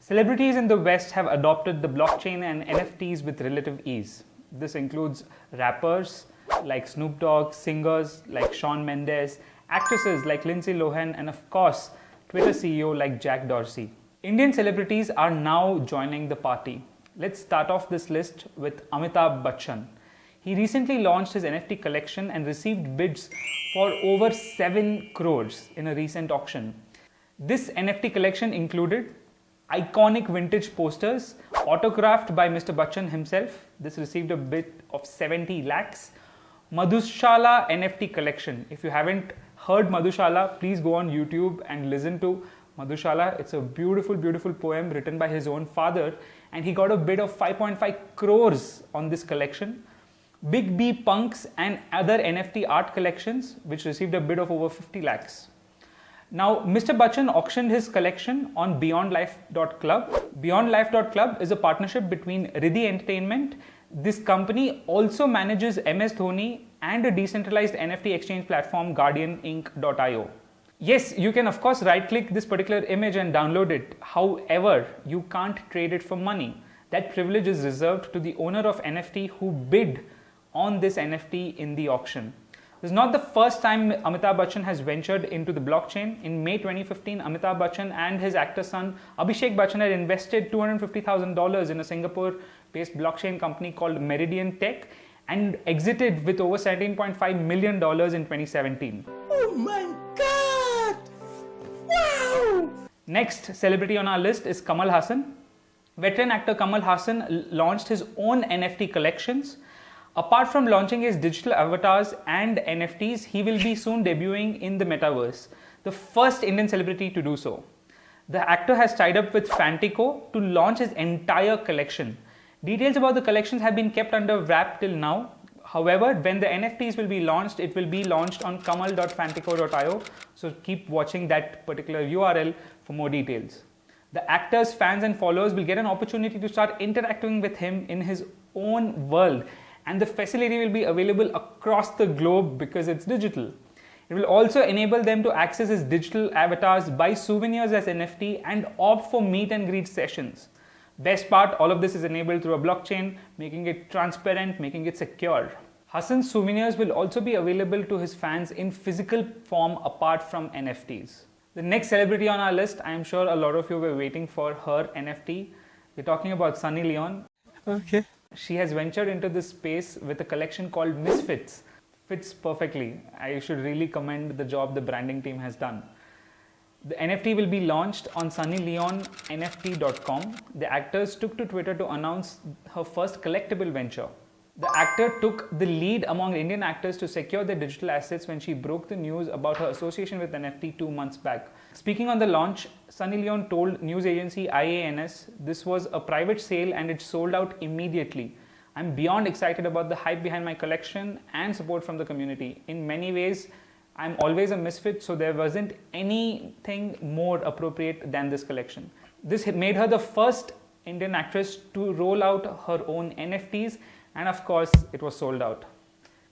Celebrities in the West have adopted the blockchain and NFTs with relative ease. This includes rappers like Snoop Dogg, singers like Shawn Mendes, actresses like Lindsay Lohan, and of course, Twitter CEO like Jack Dorsey. Indian celebrities are now joining the party. Let's start off this list with Amitabh Bachchan. He recently launched his NFT collection and received bids for over 7 crores in a recent auction. This NFT collection included iconic vintage posters autographed by Mr. Bachchan himself. This received a bid of 70 lakhs. Madhushala NFT collection. If you haven't heard Madhushala, please go on YouTube and listen to Madhushala. It's a beautiful, beautiful poem written by his own father, and he got a bid of 5.5 crores on this collection. Big B Punks and other NFT art collections, which received a bid of over 50 lakhs. Now, Mr. Bachchan auctioned his collection on BeyondLife.club. BeyondLife.club is a partnership between Riddhi Entertainment. This company also manages MS Dhoni and a decentralized NFT exchange platform, GuardianInc.io. Yes, you can of course right-click this particular image and download it. However, you can't trade it for money. That privilege is reserved to the owner of NFT who bid on this NFT in the auction. This is not the first time Amitabh Bachchan has ventured into the blockchain. In May 2015, Amitabh Bachchan and his actor son Abhishek Bachchan had invested $250,000 in a Singapore-based blockchain company called Meridian Tech and exited with over $17.5 million in 2017. Oh my God! Wow! Next celebrity on our list is Kamal Haasan. Veteran actor Kamal Haasan launched his own NFT collections. Apart from launching his digital avatars and NFTs, he will be soon debuting in the metaverse, the first Indian celebrity to do so. The actor has tied up with Fantico to launch his entire collection. Details about the collections have been kept under wrap till now. However, when the NFTs will be launched, it will be launched on kamal.fantico.io. So keep watching that particular URL for more details. The actor's fans and followers will get an opportunity to start interacting with him in his own world. And the facility will be available across the globe because it's digital. It will also enable them to access his digital avatars, buy souvenirs as NFT, and opt for meet and greet sessions. Best part, all of this is enabled through a blockchain, making it transparent, making it secure. Haasan's souvenirs will also be available to his fans in physical form apart from NFTs. The next celebrity on our list, I am sure a lot of you were waiting for her NFT. We're talking about Sunny Leon. Okay. She has ventured into this space with a collection called Misfits. Fits perfectly. I should really commend the job the branding team has done. The NFT will be launched on sunnyleonnft.com. The actors took to Twitter to announce her first collectible venture. The actor took the lead among Indian actors to secure their digital assets when she broke the news about her association with NFT 2 months back. Speaking on the launch, Sunny Leon told news agency IANS, "This was a private sale and it sold out immediately. I'm beyond excited about the hype behind my collection and support from the community. In many ways, I'm always a misfit, so there wasn't anything more appropriate than this collection." This made her the first Indian actress to roll out her own NFTs, and of course, it was sold out.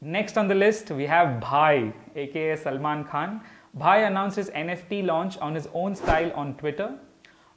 Next on the list, we have Bhai, aka Salman Khan. Bhai announced his NFT launch on his own style on Twitter.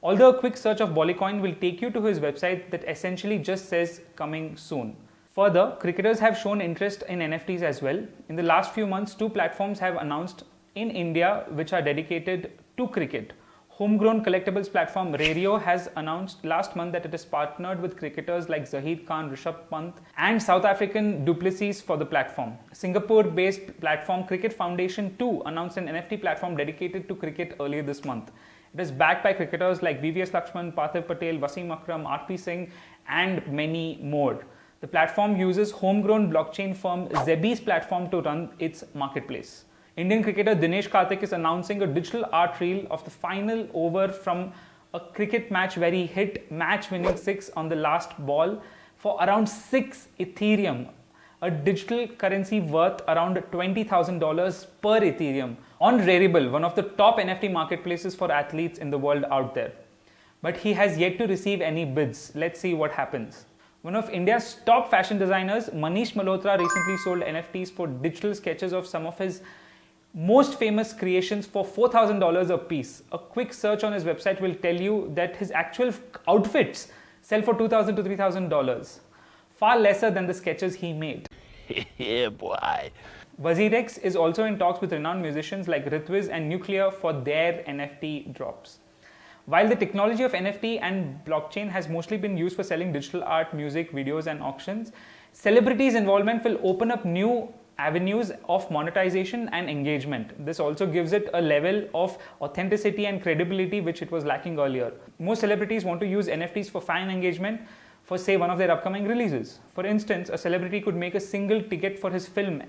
Although a quick search of Bollycoin will take you to his website that essentially just says coming soon. Further, cricketers have shown interest in NFTs as well. In the last few months, 2 platforms have announced in India which are dedicated to cricket. Homegrown collectibles platform Rario has announced last month that it has partnered with cricketers like Zaheer Khan, Rishabh Pant and South African du Plessis for the platform. Singapore-based platform Cricket Foundation too announced an NFT platform dedicated to cricket earlier this month. It is backed by cricketers like VVS Lakshman, Parthiv Patel, Wasim Akram, RP Singh and many more. The platform uses homegrown blockchain firm Zebi's platform to run its marketplace. Indian cricketer Dinesh Karthik is announcing a digital art reel of the final over from a cricket match where he hit match-winning 6 on the last ball for around 6 Ethereum, a digital currency worth around $20,000 per Ethereum on Rarible, one of the top NFT marketplaces for athletes in the world out there. But he has yet to receive any bids. Let's see what happens. One of India's top fashion designers, Manish Malhotra, recently sold NFTs for digital sketches of some of his most famous creations for $4,000 a piece. A quick search on his website will tell you that his actual outfits sell for $2,000 to $3,000, far lesser than the sketches he made. Yeah, boy. Wazirex is also in talks with renowned musicians like Ritviz and Nuclear for their NFT drops. While the technology of NFT and blockchain has mostly been used for selling digital art, music, videos, and auctions, celebrities' involvement will open up new avenues of monetization and engagement. This also gives it a level of authenticity and credibility which it was lacking earlier. Most celebrities want to use NFTs for fan engagement for, say, one of their upcoming releases. For instance, a celebrity could make a single ticket for his film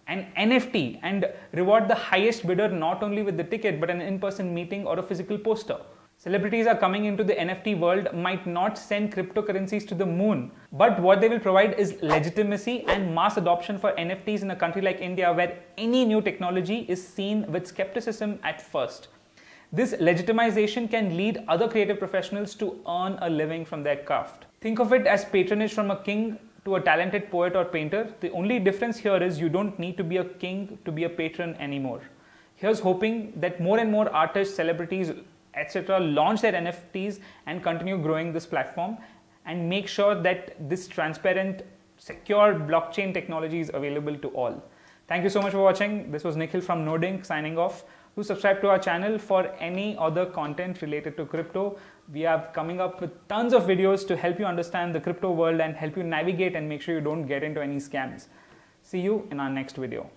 an NFT and reward the highest bidder not only with the ticket but an in-person meeting or a physical poster. Celebrities are coming into the NFT world might not send cryptocurrencies to the moon, but what they will provide is legitimacy and mass adoption for NFTs in a country like India where any new technology is seen with skepticism at first. This legitimization can lead other creative professionals to earn a living from their craft. Think of it as patronage from a king to a talented poet or painter. The only difference here is you don't need to be a king to be a patron anymore. Here's hoping that more and more artists, celebrities, etc. launch their NFTs and continue growing this platform and make sure that this transparent, secure blockchain technology is available to all. Thank you so much for watching. This was Nikhil from Nodink signing off. Do subscribe to our channel for any other content related to crypto. We are coming up with tons of videos to help you understand the crypto world and help you navigate and make sure you don't get into any scams. See you in our next video.